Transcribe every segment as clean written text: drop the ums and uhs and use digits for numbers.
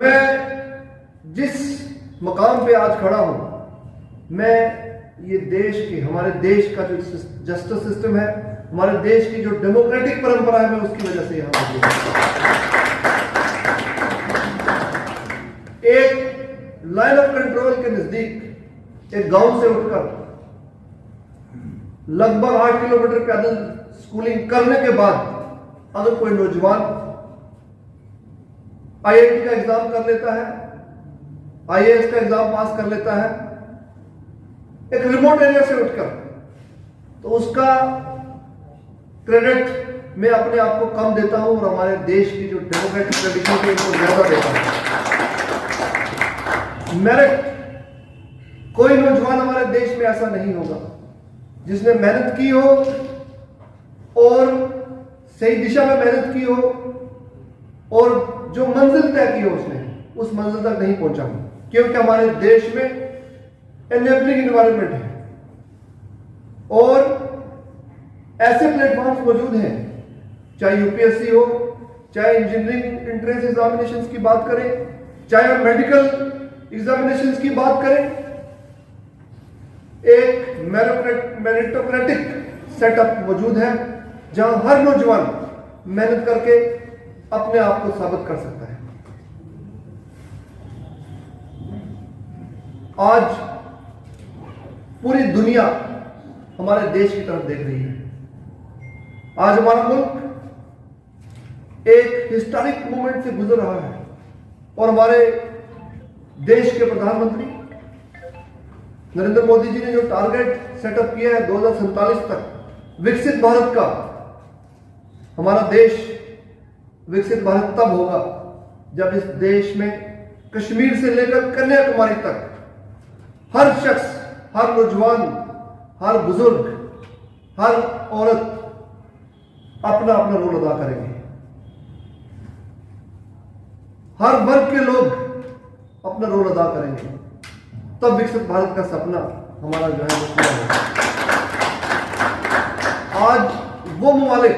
मैं जिस मकाम पे आज खड़ा हूं, मैं ये देश के, हमारे देश का जो जस्टिस सिस्टम है, हमारे देश की जो डेमोक्रेटिक परंपरा है, मैं उसकी वजह से यहां मौजूद हूं। एक लाइन ऑफ कंट्रोल के नजदीक एक गांव से उठकर लगभग 8 किलोमीटर पैदल स्कूलिंग करने के बाद अगर कोई नौजवान आईआईटी का एग्जाम कर लेता है, आईएएस का एग्जाम पास कर लेता है एक रिमोट एरिया से उठकर, तो उसका क्रेडिट मैं अपने आप को कम देता हूं और हमारे देश की जो डेमोक्रेटिक ट्रेडिशन है उसको ज्यादा देता हूं। मेरिट, कोई नौजवान हमारे देश में ऐसा नहीं होगा जिसने मेहनत की हो और सही दिशा में मेहनत की हो और जो मंजिल तय की हो उसने उस मंजिल तक नहीं पहुंचा, क्योंकि हमारे देश में एनेबलिंग एनवायरनमेंट है और ऐसे प्लेटफॉर्म्स मौजूद हैं, चाहे यूपीएससी हो, चाहे इंजीनियरिंग एंट्रेंस एग्जामिनेशंस की बात करें, चाहे हम मेडिकल एग्जामिनेशंस की बात करें, एक मेरिटोक्रेटिक सेटअप मौजूद है जहां हर नौजवान मेहनत करके अपने आप को साबित कर सकता है। आज पूरी दुनिया हमारे देश की तरफ देख रही है। आज हमारा मुल्क एक हिस्टोरिक मूवमेंट से गुजर रहा है और हमारे देश के प्रधानमंत्री नरेंद्र मोदी जी ने जो टारगेट सेटअप किया है 2047 तक विकसित भारत का, हमारा देश विकसित भारत तब होगा जब इस देश में कश्मीर से लेकर कन्याकुमारी तक हर शख्स, हर नौजवान, हर बुजुर्ग, हर औरत अपना अपना रोल अदा करेंगे। हर वर्ग के लोग अपना रोल अदा करेंगे, तब विकसित भारत का सपना हमारा जो है वो पूरा होगा। आज वो ममालिक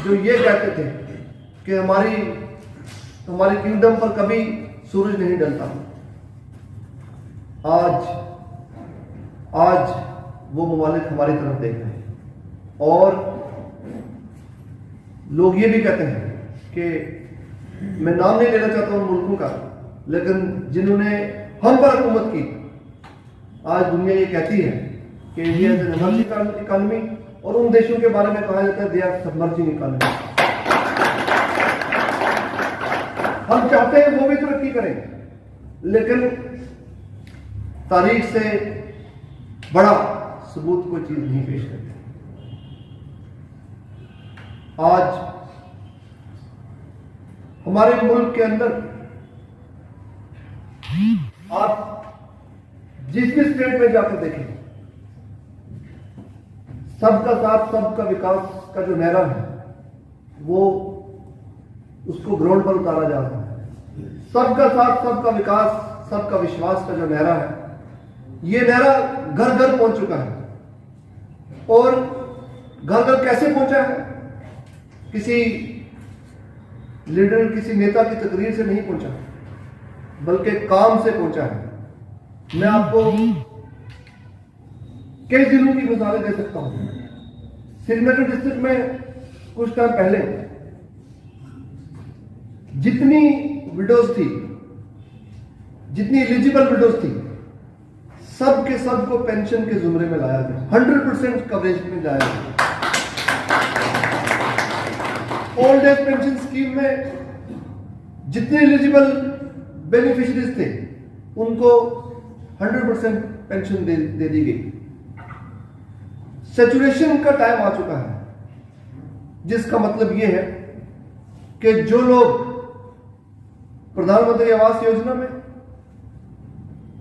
जो ये कहते थे कि हमारी किंगडम पर कभी सूरज नहीं ढलता, आज वो ममालिक हमारी तरफ देख रहे हैं और लोग ये भी कहते हैं कि मैं नाम नहीं लेना चाहता उन मुल्कों का, लेकिन जिन्होंने हम पर हुकूमत की, आज दुनिया ये कहती है कि India is an emerging economy और उन देशों के बारे में कहा जाता है दे आर सबमर्जिंग इकोनॉमी। हम चाहते हैं वो भी तरक्की करें, लेकिन तारीख से बड़ा सबूत कोई चीज नहीं पेश करते। आज हमारे मुल्क के अंदर आप जिस भी स्टेट में जाकर देखें, सबका साथ सबका विकास का जो नारा है वो उसको ग्राउंड पर उतारा जा रहा है। सबका साथ सबका विकास सबका विश्वास का जो नारा है, ये नारा घर घर पहुंच चुका है और घर घर कैसे पहुंचा है? किसी लीडर, किसी नेता की तकरीर से नहीं पहुंचा, बल्कि काम से पहुंचा है। मैं आपको कई जिलों की मिसालें दे सकता हूं। श्रीनगर डिस्ट्रिक्ट में कुछ टाइम पहले जितनी विडोज थी, जितनी एलिजिबल विडोज थी, सब के सब को पेंशन के जुमरे में लाया गया, 100% कवरेज में लाया गया। ओल्ड एज पेंशन स्कीम में जितने एलिजिबल बेनिफिशियरीज थे उनको 100% पेंशन दे दी गई। सैचुरेशन का टाइम आ चुका है, जिसका मतलब यह है कि जो लोग प्रधानमंत्री आवास योजना में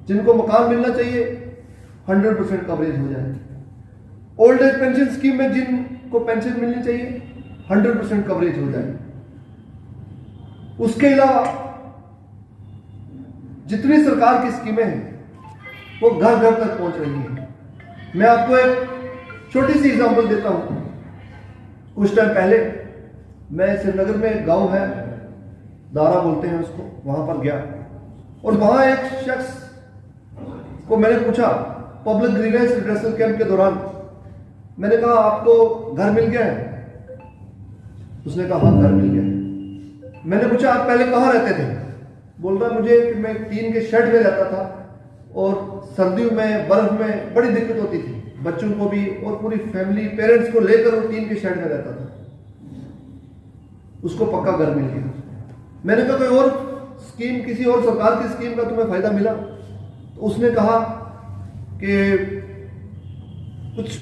जिनको मकान मिलना चाहिए 100% कवरेज हो जाए, ओल्ड एज पेंशन स्कीम में जिनको पेंशन मिलनी चाहिए 100% कवरेज हो जाए। उसके अलावा जितनी सरकार की स्कीमें हैं वो घर घर तक पहुंच रही हैं। मैं आपको एक छोटी सी एग्जांपल देता हूं। कुछ टाइम पहले मैं श्रीनगर में एक गांव है दारा बोलते हैं उसको, वहां पर गया और वहां एक शख्स को मैंने पूछा पब्लिक ग्रीवेंस रिड्रेसल कैंप के दौरान, मैंने कहा आपको घर मिल गया है? उसने कहा हाँ घर मिल गया है। मैंने पूछा आप पहले कहाँ रहते थे? बोल रहा मुझे कि मैं टीन के शेड में रहता था और सर्दियों में बर्फ में बड़ी दिक्कत होती थी, बच्चों को भी और पूरी फैमिली पेरेंट्स को लेकर वो टीन के शेड में रहता था। उसको पक्का घर मिल गया। मैंने कहा कोई और स्कीम, किसी और सरकार की स्कीम का तुम्हें फायदा मिला? तो उसने कहा कि कुछ